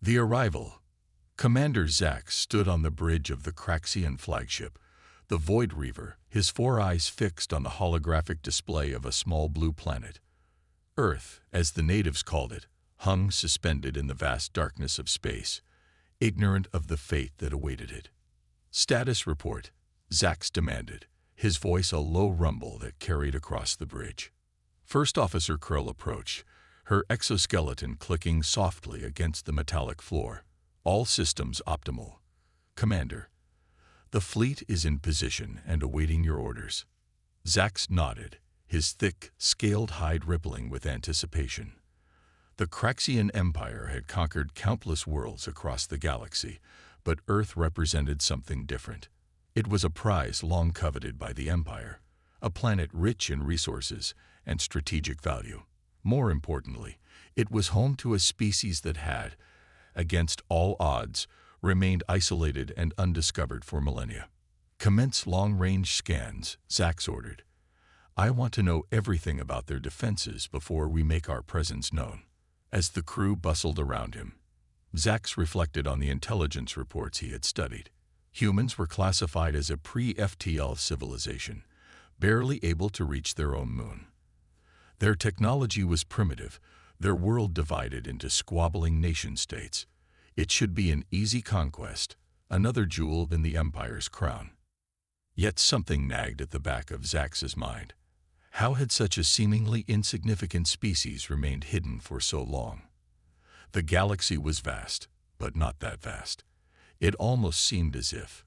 The arrival. Commander Zax stood on the bridge of the Craxian flagship, the Void Reaver, his four eyes fixed on the holographic display of a small blue planet. Earth, as the natives called it, hung suspended in the vast darkness of space, ignorant of the fate that awaited it. "Status report," Zax demanded, his voice a low rumble that carried across the bridge. First Officer Krill approached, her exoskeleton clicking softly against the metallic floor. "All systems optimal. Commander, the fleet is in position and awaiting your orders." Zax nodded, his thick, scaled hide rippling with anticipation. The Craxian Empire had conquered countless worlds across the galaxy, but Earth represented something different. It was a prize long coveted by the Empire, a planet rich in resources and strategic value. More importantly, it was home to a species that had, against all odds, remained isolated and undiscovered for millennia. "Commence long-range scans," Zax ordered. "I want to know everything about their defenses before we make our presence known." As the crew bustled around him, Zax reflected on the intelligence reports he had studied. Humans were classified as a pre-FTL civilization, barely able to reach their own moon. Their technology was primitive, their world divided into squabbling nation-states. It should be an easy conquest, another jewel in the Empire's crown. Yet something nagged at the back of Zax's mind. How had such a seemingly insignificant species remained hidden for so long? The galaxy was vast, but not that vast. It almost seemed as if...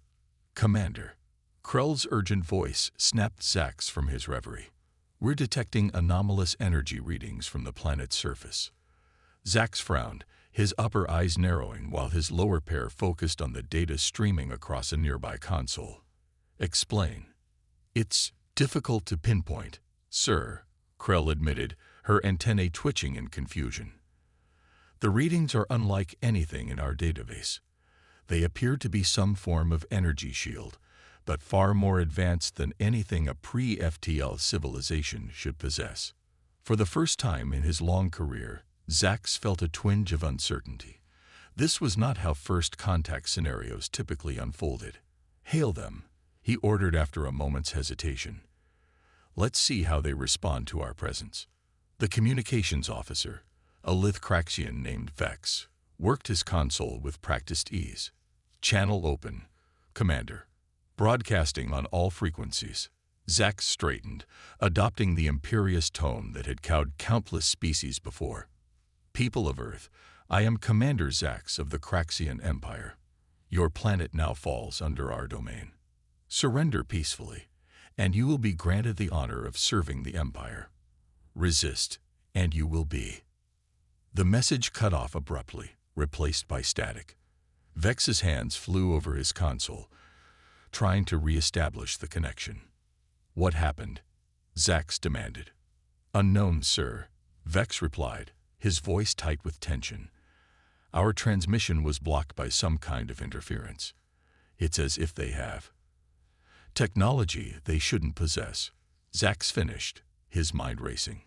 "Commander." Krell's urgent voice snapped Zax from his reverie. "We're detecting anomalous energy readings from the planet's surface." Zax frowned, his upper eyes narrowing while his lower pair focused on the data streaming across a nearby console. "Explain." "It's difficult to pinpoint, sir," Krell admitted, her antennae twitching in confusion. "The readings are unlike anything in our database. They appear to be some form of energy shield, but far more advanced than anything a pre-FTL civilization should possess." For the first time in his long career, Zax felt a twinge of uncertainty. This was not how first contact scenarios typically unfolded. "Hail them," he ordered after a moment's hesitation. "Let's see how they respond to our presence." The communications officer, a Lithcraxian named Vex, worked his console with practiced ease. "Channel open, Commander. Broadcasting on all frequencies." Zax straightened, adopting the imperious tone that had cowed countless species before. "People of Earth, I am Commander Zax of the Craxian Empire. Your planet now falls under our domain. Surrender peacefully, and you will be granted the honor of serving the Empire. Resist, and you will be." The message cut off abruptly, replaced by static. Vex's hands flew over his console, trying to re-establish the connection. "What happened?" Zax demanded. "Unknown, sir," Vex replied, his voice tight with tension. "Our transmission was blocked by some kind of interference. It's as if they have technology they shouldn't possess." Zax finished, his mind racing.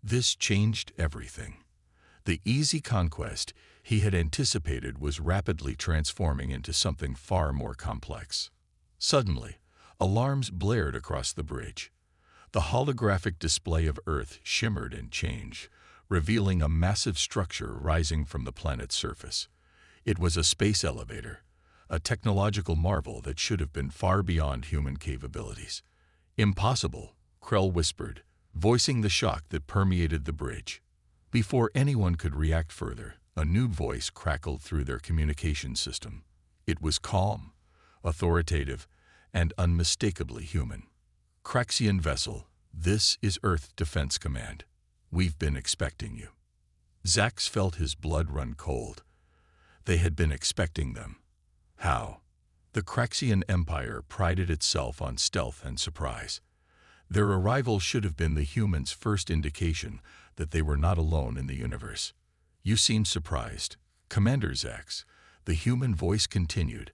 This changed everything. The easy conquest he had anticipated was rapidly transforming into something far more complex. Suddenly, alarms blared across the bridge. The holographic display of Earth shimmered and changed, revealing a massive structure rising from the planet's surface. It was a space elevator, a technological marvel that should have been far beyond human capabilities. "Impossible," Krell whispered, voicing the shock that permeated the bridge. Before anyone could react further, a new voice crackled through their communication system. It was calm, authoritative, and unmistakably human. "Craxian vessel, this is Earth Defense Command. We've been expecting you." Zax felt his blood run cold. They had been expecting them. How? The Craxian Empire prided itself on stealth and surprise. Their arrival should have been the humans' first indication that they were not alone in the universe. "You seem surprised, Commander Zax," the human voice continued,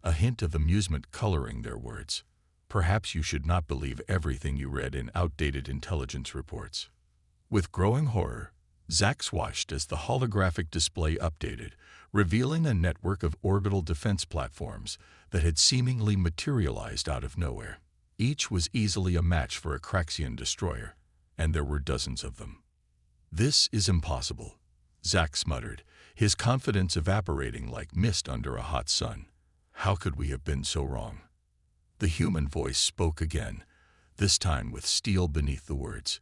a hint of amusement coloring their words. "Perhaps you should not believe everything you read in outdated intelligence reports." With growing horror, Zax watched as the holographic display updated, revealing a network of orbital defense platforms that had seemingly materialized out of nowhere. Each was easily a match for a Craxian destroyer, and there were dozens of them. "This is impossible," Zax muttered, his confidence evaporating like mist under a hot sun. "How could we have been so wrong?" The human voice spoke again, this time with steel beneath the words.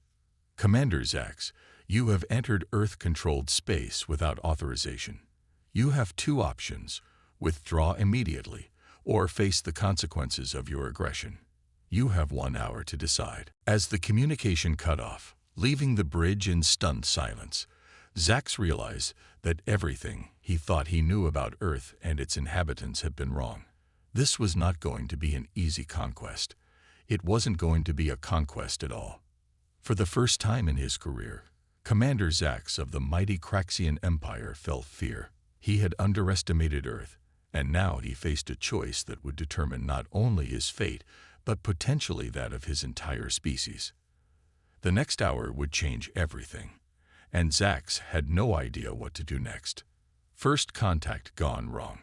"Commander Zax, you have entered Earth-controlled space without authorization. You have two options: withdraw immediately, or face the consequences of your aggression. You have 1 hour to decide." As the communication cut off, leaving the bridge in stunned silence, Zax realized that everything he thought he knew about Earth and its inhabitants had been wrong. This was not going to be an easy conquest. It wasn't going to be a conquest at all. For the first time in his career, Commander Zax of the mighty Craxian Empire felt fear. He had underestimated Earth, and now he faced a choice that would determine not only his fate, but potentially that of his entire species. The next hour would change everything, and Zax had no idea what to do next. First contact gone wrong.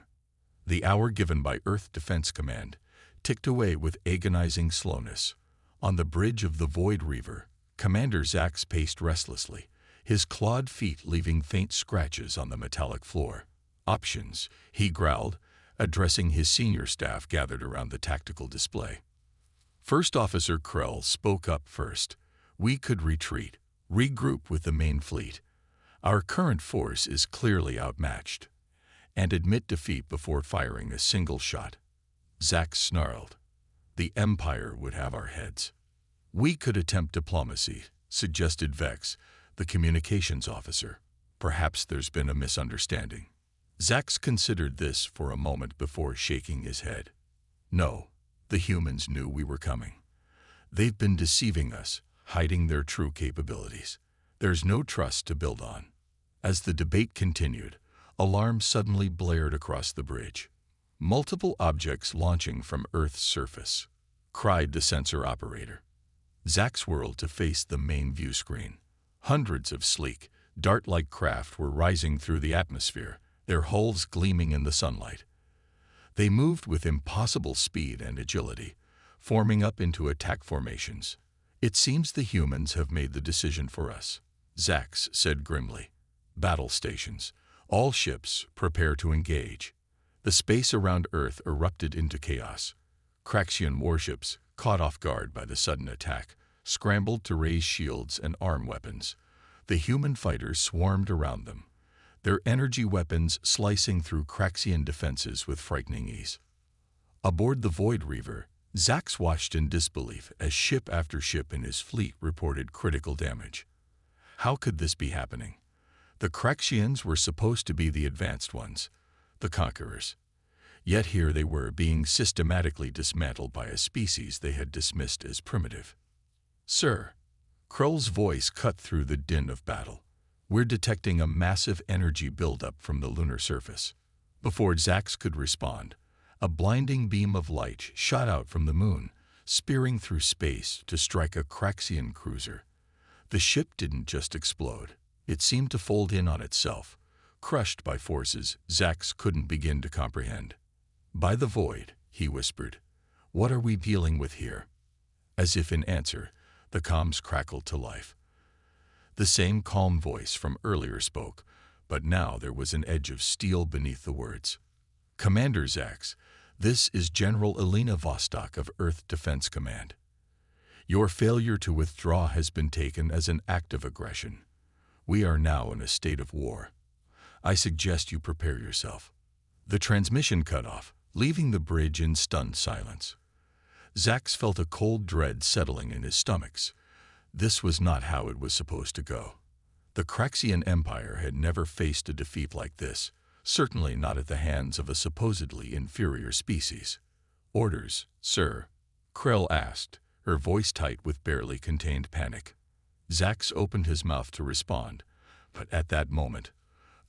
The hour given by Earth Defense Command ticked away with agonizing slowness. On the bridge of the Void Reaver, Commander Zax paced restlessly, his clawed feet leaving faint scratches on the metallic floor. "Options," he growled, addressing his senior staff gathered around the tactical display. First Officer Krell spoke up first. "We could retreat, regroup with the main fleet. Our current force is clearly outmatched, and admit defeat before firing a single shot." Zax snarled. "The Empire would have our heads." "We could attempt diplomacy," suggested Vex, the communications officer. "Perhaps there's been a misunderstanding." Zax considered this for a moment before shaking his head. "No, the humans knew we were coming. They've been deceiving us, hiding their true capabilities. There's no trust to build on." As the debate continued, alarms suddenly blared across the bridge. "Multiple objects launching from Earth's surface," cried the sensor operator. Zax whirled to face the main view screen. Hundreds of sleek, dart-like craft were rising through the atmosphere, their hulls gleaming in the sunlight. They moved with impossible speed and agility, forming up into attack formations. "It seems the humans have made the decision for us," Zax said grimly. "Battle stations. All ships, prepare to engage." The space around Earth erupted into chaos. Craxian warships, caught off guard by the sudden attack, scrambled to raise shields and arm weapons. The human fighters swarmed around them, their energy weapons slicing through Craxian defenses with frightening ease. Aboard the Void Reaver, Zax watched in disbelief as ship after ship in his fleet reported critical damage. How could this be happening? The Craxians were supposed to be the advanced ones, the conquerors. Yet here they were being systematically dismantled by a species they had dismissed as primitive. "Sir," Krull's voice cut through the din of battle. "We're detecting a massive energy buildup from the lunar surface." Before Zax could respond, a blinding beam of light shot out from the moon, spearing through space to strike a Craxian cruiser. The ship didn't just explode. It seemed to fold in on itself, crushed by forces Zax couldn't begin to comprehend. "By the void," he whispered. "What are we dealing with here?" As if in answer, the comms crackled to life. The same calm voice from earlier spoke, but now there was an edge of steel beneath the words. "Commander Zax, this is General Elena Vostok of Earth Defense Command. Your failure to withdraw has been taken as an act of aggression. We are now in a state of war. I suggest you prepare yourself." The transmission cut off, leaving the bridge in stunned silence. Zax felt a cold dread settling in his stomachs. This was not how it was supposed to go. The Craxian Empire had never faced a defeat like this, certainly not at the hands of a supposedly inferior species. "Orders, sir?" Krell asked, her voice tight with barely contained panic. Zax opened his mouth to respond, but at that moment,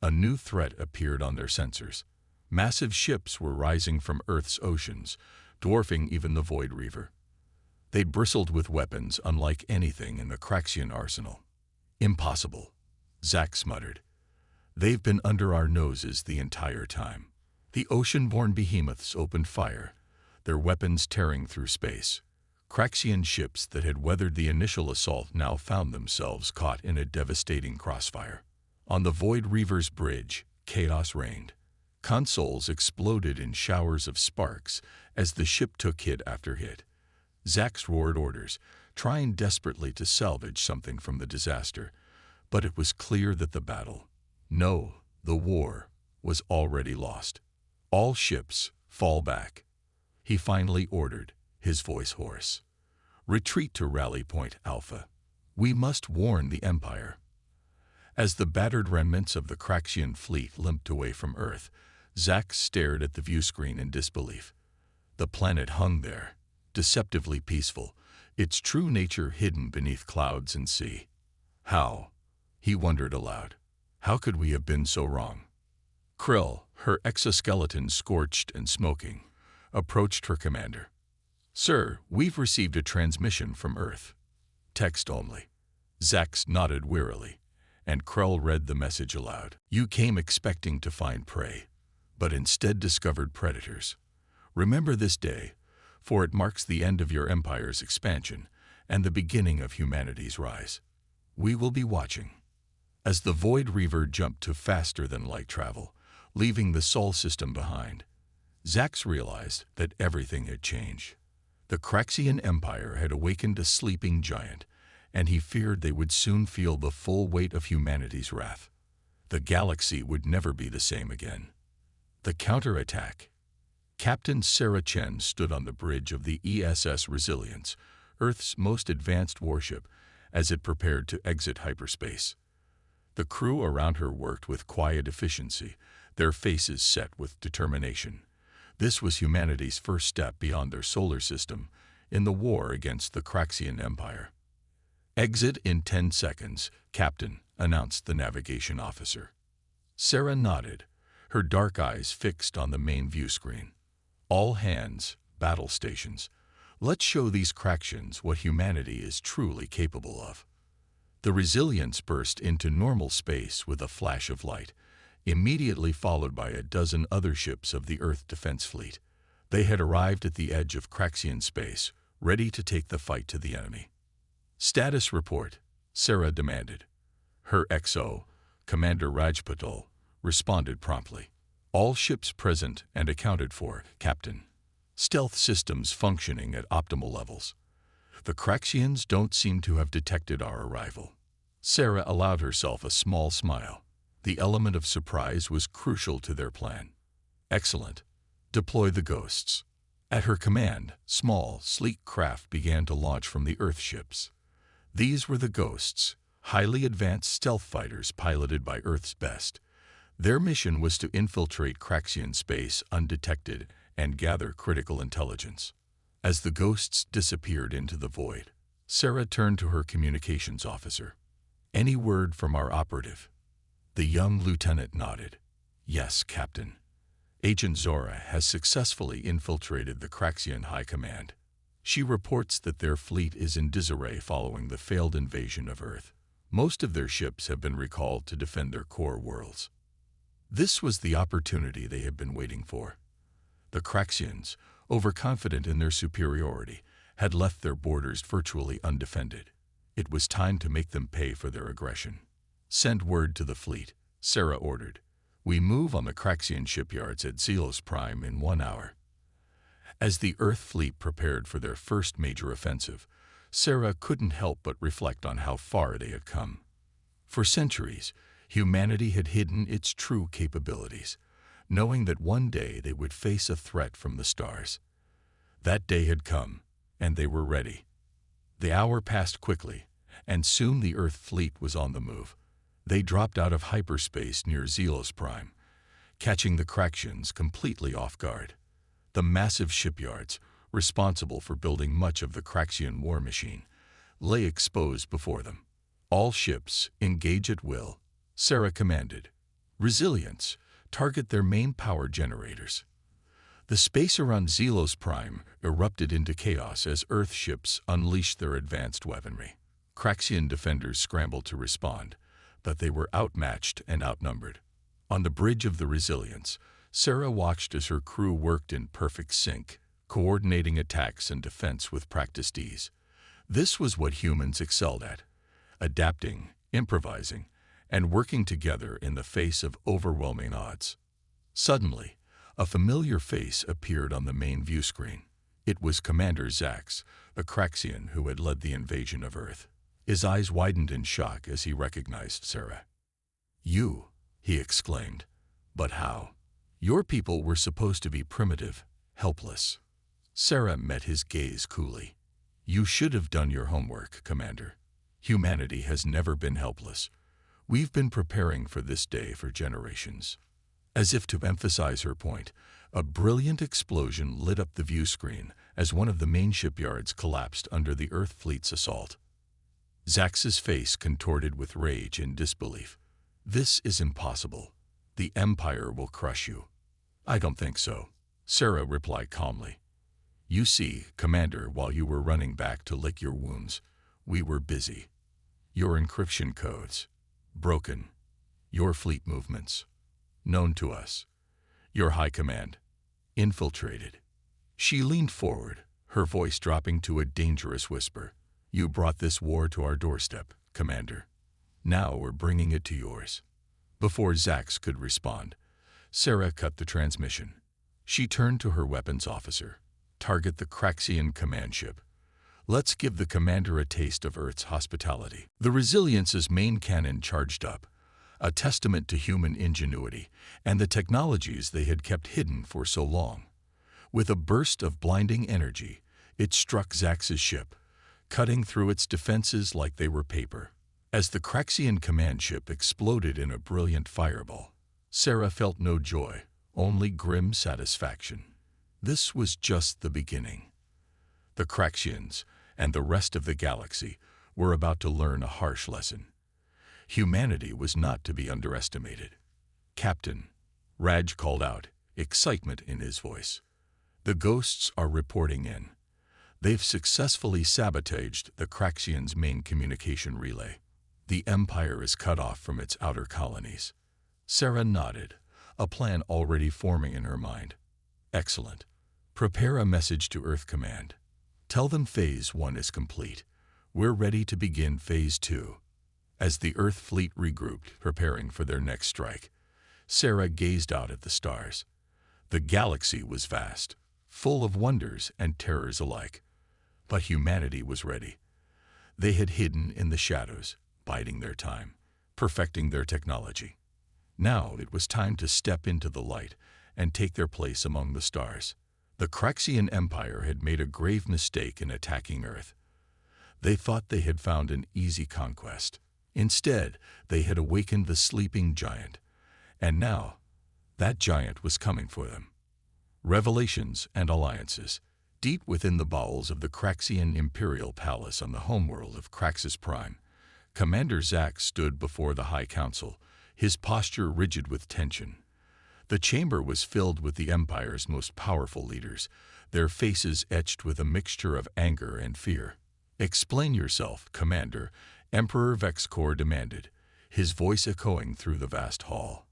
a new threat appeared on their sensors. Massive ships were rising from Earth's oceans, dwarfing even the Void Reaver. They bristled with weapons unlike anything in the Craxian arsenal. "Impossible," Zax muttered. "They've been under our noses the entire time." The ocean-born behemoths opened fire, their weapons tearing through space. Craxian ships that had weathered the initial assault now found themselves caught in a devastating crossfire. On the Void Reaver's bridge, chaos reigned. Consoles exploded in showers of sparks as the ship took hit after hit. Zax roared orders, trying desperately to salvage something from the disaster, but it was clear that the war, was already lost. "All ships, fall back," he finally ordered, his voice hoarse. "Retreat to Rally Point Alpha. We must warn the Empire." As the battered remnants of the Craxian fleet limped away from Earth, Zax stared at the viewscreen in disbelief. The planet hung there, deceptively peaceful, its true nature hidden beneath clouds and sea. How? He wondered aloud. How could we have been so wrong? Krill, her exoskeleton scorched and smoking, approached her commander. "Sir, we've received a transmission from Earth. Text only." Zax nodded wearily, and Krill read the message aloud. "You came expecting to find prey, but instead discovered predators. Remember this day, for it marks the end of your empire's expansion and the beginning of humanity's rise. We will be watching." As the Void Reaver jumped to faster-than-light travel, leaving the Sol system behind, Zax realized that everything had changed. The Craxian Empire had awakened a sleeping giant, and he feared they would soon feel the full weight of humanity's wrath. The galaxy would never be the same again. The counterattack. Captain Sarah Chen stood on the bridge of the ESS Resilience, Earth's most advanced warship, as it prepared to exit hyperspace. The crew around her worked with quiet efficiency, their faces set with determination. This was humanity's first step beyond their solar system in the war against the Craxian Empire. "Exit in 10 seconds, Captain," announced the navigation officer. Sarah nodded, her dark eyes fixed on the main view screen. "All hands, battle stations. Let's show these Craxians what humanity is truly capable of." The Resilience burst into normal space with a flash of light, immediately followed by a dozen other ships of the Earth Defense Fleet. They had arrived at the edge of Craxian space, ready to take the fight to the enemy. "Status report," Sarah demanded. Her XO, Commander Rajpatul, responded promptly. "All ships present and accounted for, Captain. Stealth systems functioning at optimal levels. The Craxians don't seem to have detected our arrival." Sarah allowed herself a small smile. The element of surprise was crucial to their plan. "Excellent. Deploy the Ghosts." At her command, small, sleek craft began to launch from the Earth ships. These were the Ghosts, highly advanced stealth fighters piloted by Earth's best. Their mission was to infiltrate Craxian space undetected and gather critical intelligence. As the Ghosts disappeared into the void, Sarah turned to her communications officer. "Any word from our operative?" The young lieutenant nodded. "Yes, Captain. Agent Zora has successfully infiltrated the Craxian High Command. She reports that their fleet is in disarray following the failed invasion of Earth. Most of their ships have been recalled to defend their core worlds." This was the opportunity they had been waiting for. The Craxians, overconfident in their superiority, had left their borders virtually undefended. It was time to make them pay for their aggression. "Send word to the fleet," Sarah ordered. "We move on the Craxian shipyards at Zelos Prime in 1 hour." As the Earth fleet prepared for their first major offensive, Sarah couldn't help but reflect on how far they had come. For centuries, humanity had hidden its true capabilities, knowing that one day they would face a threat from the stars. That day had come, and they were ready. The hour passed quickly, and soon the Earth fleet was on the move. They dropped out of hyperspace near Zelos Prime, catching the Craxians completely off guard. The massive shipyards, responsible for building much of the Craxian war machine, lay exposed before them. "All ships, engage at will," Sarah commanded. "Resilience, target their main power generators." The space around Zelos Prime erupted into chaos as Earth ships unleashed their advanced weaponry. Craxian defenders scrambled to respond, but they were outmatched and outnumbered. On the bridge of the Resilience, Sarah watched as her crew worked in perfect sync, coordinating attacks and defense with practiced ease. This was what humans excelled at: adapting, improvising, and working together in the face of overwhelming odds. Suddenly, a familiar face appeared on the main view screen. It was Commander Zax, the Craxian who had led the invasion of Earth. His eyes widened in shock as he recognized Sarah. "You," he exclaimed. "But how? Your people were supposed to be primitive, helpless." Sarah met his gaze coolly. "You should have done your homework, Commander. Humanity has never been helpless. We've been preparing for this day for generations." As if to emphasize her point, a brilliant explosion lit up the view screen as one of the main shipyards collapsed under the Earth fleet's assault. Zax's face contorted with rage and disbelief. "This is impossible. The Empire will crush you." "I don't think so," Sarah replied calmly. "You see, Commander, while you were running back to lick your wounds, we were busy. Your encryption codes, broken. Your fleet movements, known to us. Your high command, infiltrated." She leaned forward, her voice dropping to a dangerous whisper. "You brought this war to our doorstep, Commander. Now we're bringing it to yours." Before Zax could respond, Sarah cut the transmission. She turned to her weapons officer. "Target the Craxian command ship. Let's give the commander a taste of Earth's hospitality." The Resilience's main cannon charged up, a testament to human ingenuity and the technologies they had kept hidden for so long. With a burst of blinding energy, it struck Zax's ship, cutting through its defenses like they were paper. As the Craxian command ship exploded in a brilliant fireball, Sarah felt no joy, only grim satisfaction. This was just the beginning. The Craxians and the rest of the galaxy were about to learn a harsh lesson. Humanity was not to be underestimated. "Captain," Raj called out, excitement in his voice. "The ghosts are reporting in. They've successfully sabotaged the Craxians' main communication relay. The Empire is cut off from its outer colonies." Sarah nodded, a plan already forming in her mind. "Excellent. Prepare a message to Earth Command. Tell them Phase 1 is complete. We're ready to begin Phase 2. As the Earth fleet regrouped, preparing for their next strike, Sarah gazed out at the stars. The galaxy was vast, full of wonders and terrors alike. But humanity was ready. They had hidden in the shadows, biding their time, perfecting their technology. Now it was time to step into the light and take their place among the stars. The Craxian Empire had made a grave mistake in attacking Earth. They thought they had found an easy conquest. Instead, they had awakened the sleeping giant, and now that giant was coming for them. Revelations and alliances. Deep within the bowels of the Craxian Imperial Palace on the homeworld of Craxus Prime, Commander Zax stood before the High Council, his posture rigid with tension. The chamber was filled with the Empire's most powerful leaders, their faces etched with a mixture of anger and fear. "Explain yourself, Commander," Emperor Vexcor demanded, his voice echoing through the vast hall.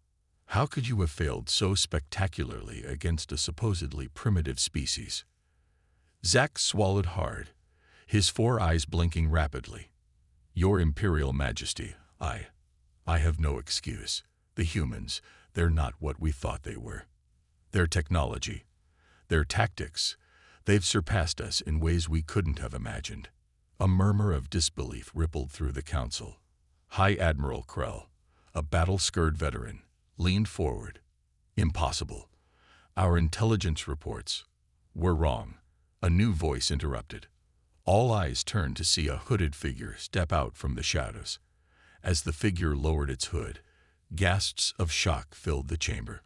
"How could you have failed so spectacularly against a supposedly primitive species?" Zax swallowed hard, his 4 eyes blinking rapidly. "Your Imperial Majesty, I have no excuse. The humans, they're not what we thought they were. Their technology, their tactics, they've surpassed us in ways we couldn't have imagined." A murmur of disbelief rippled through the council. High Admiral Krell, a battle-scarred veteran, leaned forward. "Impossible. Our intelligence reports were wrong." A new voice interrupted. All eyes turned to see a hooded figure step out from the shadows. As the figure lowered its hood, gasps of shock filled the chamber.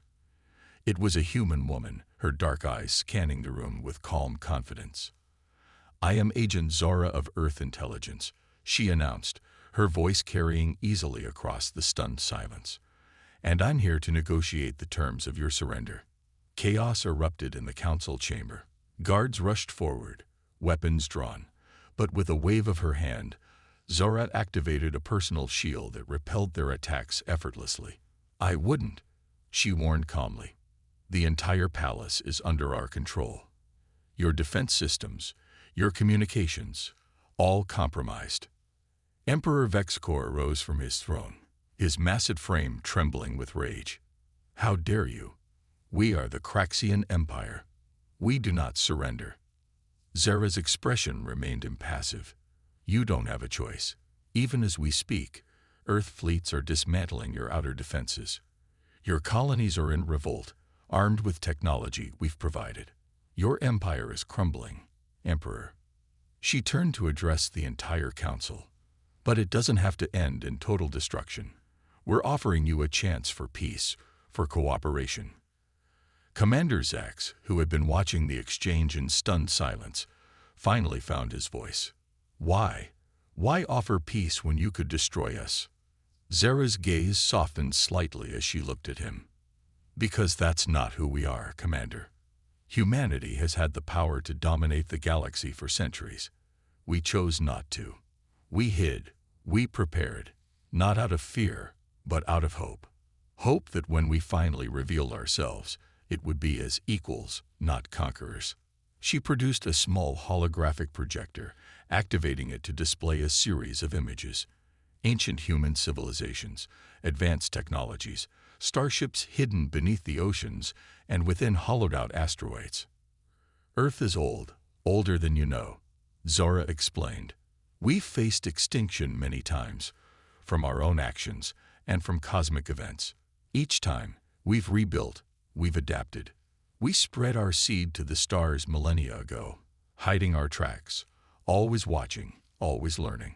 It was a human woman, her dark eyes scanning the room with calm confidence. "I am Agent Zara of Earth Intelligence," she announced, her voice carrying easily across the stunned silence. "And I'm here to negotiate the terms of your surrender." Chaos erupted in the council chamber. Guards rushed forward, weapons drawn, but with a wave of her hand, Zora activated a personal shield that repelled their attacks effortlessly. "I wouldn't," she warned calmly. "The entire palace is under our control. Your defense systems, your communications, all compromised." Emperor Vexcor rose from his throne, his massive frame trembling with rage. "How dare you? We are the Craxian Empire. We do not surrender." Zara's expression remained impassive. "You don't have a choice. Even as we speak, Earth fleets are dismantling your outer defenses. Your colonies are in revolt, armed with technology we've provided. Your empire is crumbling, Emperor." She turned to address the entire council. "But it doesn't have to end in total destruction. We're offering you a chance for peace, for cooperation." Commander Zax, who had been watching the exchange in stunned silence, finally found his voice. "Why? Why offer peace when you could destroy us?" Zara's gaze softened slightly as she looked at him. "Because that's not who we are, Commander. Humanity has had the power to dominate the galaxy for centuries. We chose not to. We hid, we prepared, not out of fear, but out of hope. Hope that when we finally revealed ourselves, it would be as equals, not conquerors." She produced a small holographic projector, activating it to display a series of images. Ancient human civilizations, advanced technologies, starships hidden beneath the oceans and within hollowed-out asteroids. "Earth is old, older than you know," Zora explained. "We've faced extinction many times, from our own actions and from cosmic events. Each time, we've rebuilt, we've adapted. We spread our seed to the stars millennia ago, hiding our tracks, always watching, always learning."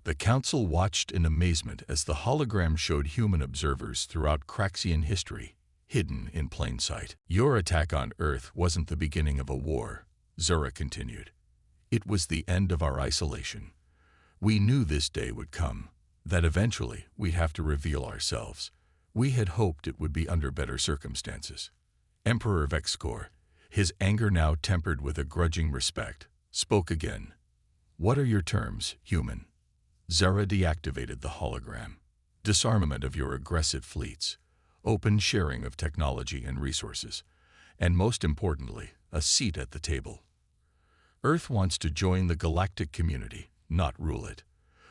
The council watched in amazement as the hologram showed human observers throughout Craxian history, hidden in plain sight. "Your attack on Earth wasn't the beginning of a war," Zora continued. "It was the end of our isolation. We knew this day would come, that eventually we'd have to reveal ourselves. We had hoped it would be under better circumstances." Emperor Vexcor, his anger now tempered with a grudging respect, spoke again. "What are your terms, human?" Zara deactivated the hologram. "Disarmament of your aggressive fleets, open sharing of technology and resources, and most importantly, a seat at the table. Earth wants to join the galactic community, not rule it.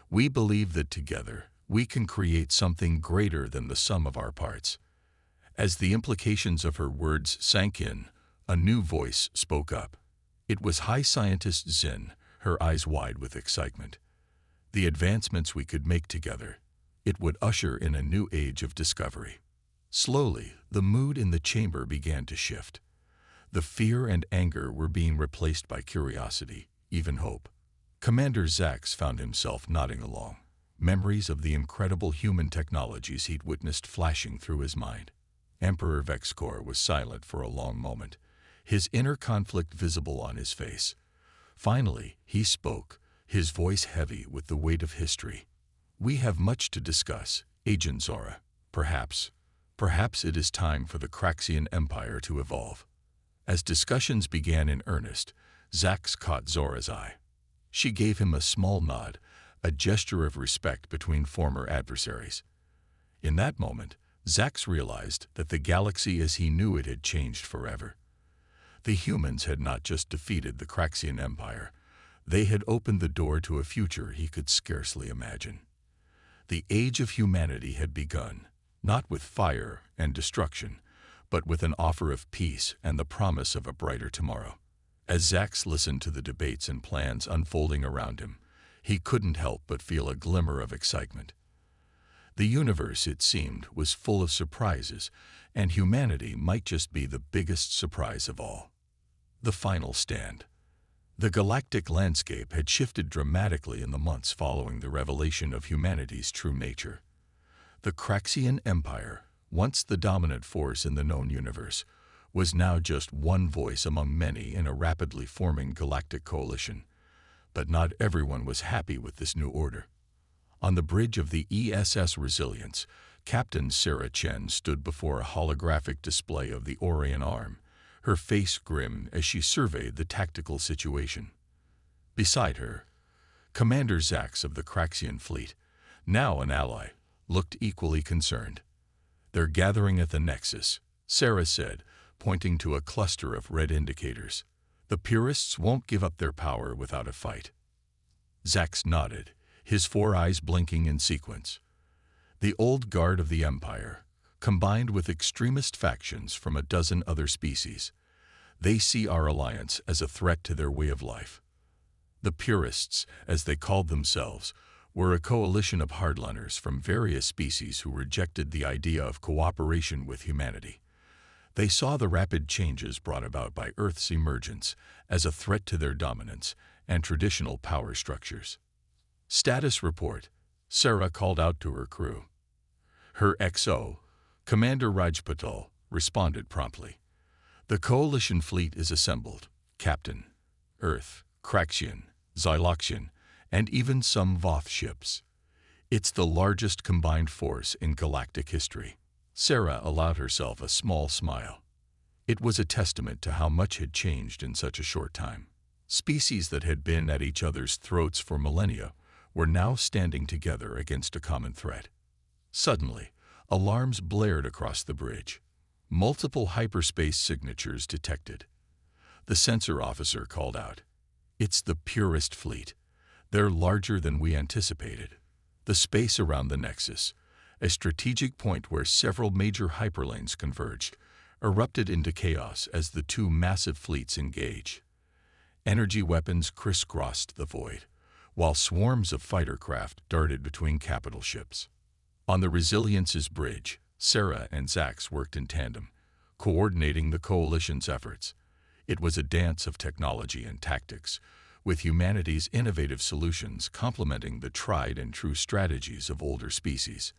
We believe that together we can create something greater than the sum of our parts." As the implications of her words sank in, a new voice spoke up. It was High Scientist Zin, her eyes wide with excitement. "The advancements we could make together, it would usher in a new age of discovery." Slowly, the mood in the chamber began to shift. The fear and anger were being replaced by curiosity, even hope. Commander Zax found himself nodding along, memories of the incredible human technologies he'd witnessed flashing through his mind. Emperor Vexcor was silent for a long moment, his inner conflict visible on his face. Finally, he spoke, his voice heavy with the weight of history. "We have much to discuss, Agent Zora. Perhaps it is time for the Craxian Empire to evolve." As discussions began in earnest, Zax caught Zora's eye. She gave him a small nod, a gesture of respect between former adversaries. In that moment, Zax realized that the galaxy as he knew it had changed forever. The humans had not just defeated the Craxian Empire, they had opened the door to a future he could scarcely imagine. The age of humanity had begun, not with fire and destruction, but with an offer of peace and the promise of a brighter tomorrow. As Zax listened to the debates and plans unfolding around him, he couldn't help but feel a glimmer of excitement. The universe, it seemed, was full of surprises, and humanity might just be the biggest surprise of all. The final stand. The galactic landscape had shifted dramatically in the months following the revelation of humanity's true nature. The Craxian Empire, once the dominant force in the known universe, was now just one voice among many in a rapidly forming galactic coalition. But not everyone was happy with this new order. On the bridge of the ESS Resilience, Captain Sarah Chen stood before a holographic display of the Orion arm, her face grim as she surveyed the tactical situation. Beside her, Commander Zax of the Craxian fleet, now an ally, looked equally concerned. "They're gathering at the Nexus," Sarah said, pointing to a cluster of red indicators. "The purists won't give up their power without a fight." Zax nodded, his four eyes blinking in sequence. The old guard of the Empire, combined with extremist factions from a dozen other species, they see our alliance as a threat to their way of life. The purists, as they called themselves, were a coalition of hardliners from various species who rejected the idea of cooperation with humanity. They saw the rapid changes brought about by Earth's emergence as a threat to their dominance and traditional power structures. "Status report," Sarah called out to her crew. Her XO, Commander Rajpatal, responded promptly. "The coalition fleet is assembled, Captain. Earth, Craxian, Xyloxian, and even some Voth ships. It's the largest combined force in galactic history." Sarah allowed herself a small smile. It was a testament to how much had changed in such a short time. Species that had been at each other's throats for millennia were now standing together against a common threat. Suddenly, alarms blared across the bridge. Multiple hyperspace signatures detected. The sensor officer called out, "It's the Purist fleet. They're larger than we anticipated." The space around the Nexus, a strategic point where several major hyperlanes converged, erupted into chaos as the two massive fleets engaged. Energy weapons crisscrossed the void, while swarms of fighter craft darted between capital ships. On the Resilience's bridge, Sarah and Zax worked in tandem, coordinating the coalition's efforts. It was a dance of technology and tactics, with humanity's innovative solutions complementing the tried and true strategies of older species.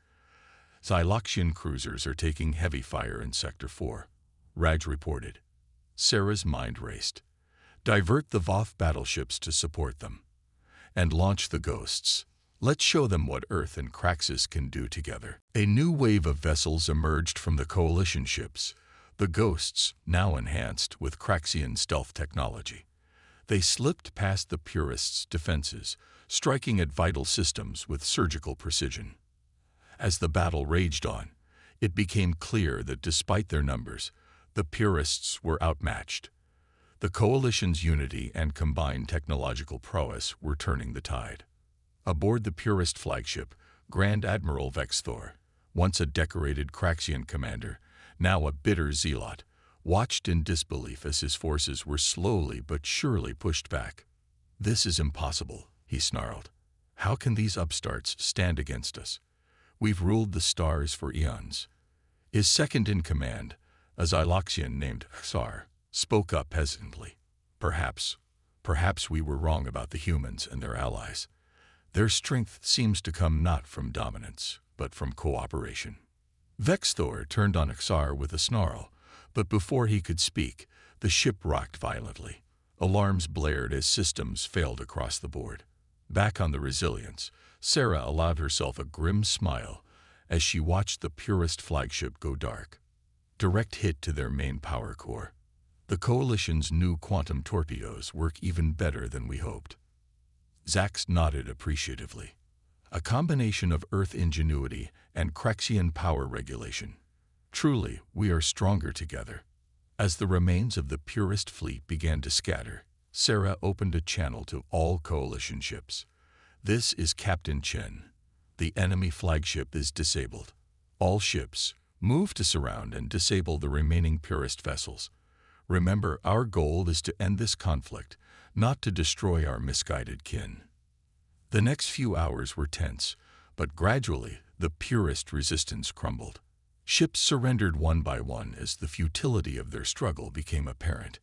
"Xyloxian cruisers are taking heavy fire in Sector 4, Raj reported. Sarah's mind raced. "Divert the Voth battleships to support them. And launch the Ghosts. Let's show them what Earth and Craxus can do together." A new wave of vessels emerged from the coalition ships, the Ghosts now enhanced with Craxian stealth technology. They slipped past the Purists' defenses, striking at vital systems with surgical precision. As the battle raged on, it became clear that despite their numbers, the Purists were outmatched. The coalition's unity and combined technological prowess were turning the tide. Aboard the Purist flagship, Grand Admiral Vexthor, once a decorated Craxian commander, now a bitter zealot, watched in disbelief as his forces were slowly but surely pushed back. "This is impossible," he snarled. "How can these upstarts stand against us? We've ruled the stars for eons." His second-in-command, a Xyloxian named Xar, spoke up hesitantly. Perhaps we were wrong about the humans and their allies. Their strength seems to come not from dominance, but from cooperation." Vexthor turned on Xar with a snarl, but before he could speak, the ship rocked violently. Alarms blared as systems failed across the board. Back on the Resilience, Sarah allowed herself a grim smile as she watched the Purist flagship go dark. Direct hit to their main power core. The Coalition's new quantum torpedoes work even better than we hoped. Zax nodded appreciatively. A combination of Earth ingenuity and Craxian power regulation. Truly, we are stronger together. As the remains of the Purist fleet began to scatter, Sarah opened a channel to all Coalition ships. "This is Captain Chen. The enemy flagship is disabled. All ships, move to surround and disable the remaining Purist vessels. Remember, our goal is to end this conflict, not to destroy our misguided kin." The next few hours were tense, but gradually the Purist resistance crumbled. Ships surrendered one by one as the futility of their struggle became apparent.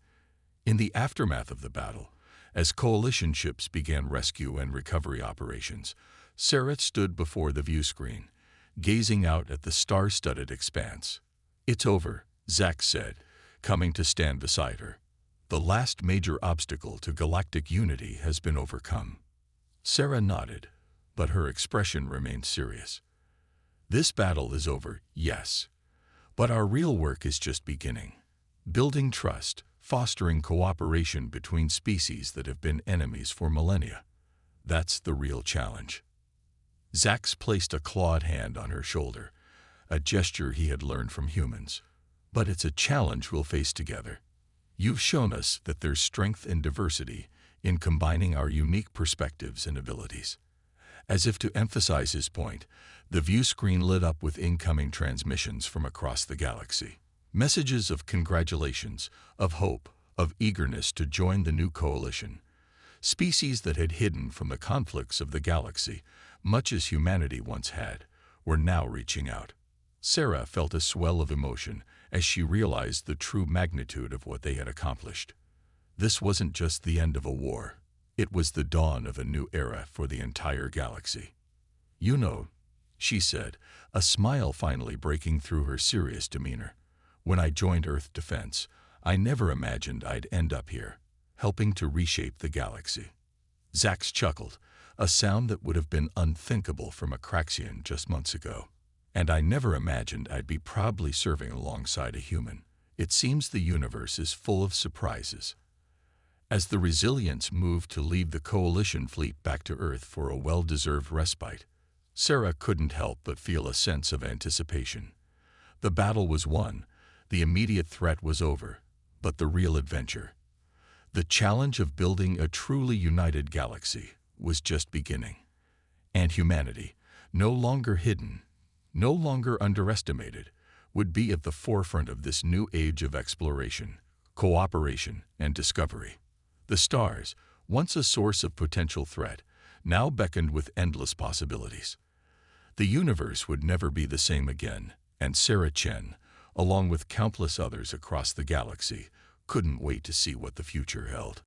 In the aftermath of the battle, as Coalition ships began rescue and recovery operations, Sarah stood before the view screen, gazing out at the star-studded expanse. "It's over," Zax said, coming to stand beside her. "The last major obstacle to galactic unity has been overcome." Sarah nodded, but her expression remained serious. "This battle is over, yes. But our real work is just beginning. Building trust, fostering cooperation between species that have been enemies for millennia. That's the real challenge. Zax placed a clawed hand on her shoulder, a gesture he had learned from humans. But it's a challenge we'll face together. You've shown us that there's strength and diversity in combining our unique perspectives and abilities. As if to emphasize his point, the view screen lit up with incoming transmissions from across the galaxy. Messages of congratulations, of hope, of eagerness to join the new coalition. Species that had hidden from the conflicts of the galaxy, much as humanity once had, were now reaching out. Sarah felt a swell of emotion as she realized the true magnitude of what they had accomplished. This wasn't just the end of a war. It was the dawn of a new era for the entire galaxy. You know, she said, a smile finally breaking through her serious demeanor. When I joined Earth Defense, I never imagined I'd end up here, helping to reshape the galaxy. Zax chuckled, a sound that would have been unthinkable from a Craxian just months ago. And I never imagined I'd be proudly serving alongside a human. It seems the universe is full of surprises. As the Resilients moved to lead the Coalition fleet back to Earth for a well-deserved respite, Sarah couldn't help but feel a sense of anticipation. The battle was won, the immediate threat was over, but the real adventure, the challenge of building a truly united galaxy, was just beginning. And humanity, no longer hidden, no longer underestimated, would be at the forefront of this new age of exploration, cooperation, and discovery. The stars, once a source of potential threat, now beckoned with endless possibilities. The universe would never be the same again, and Sarah Chen, along with countless others across the galaxy, couldn't wait to see what the future held.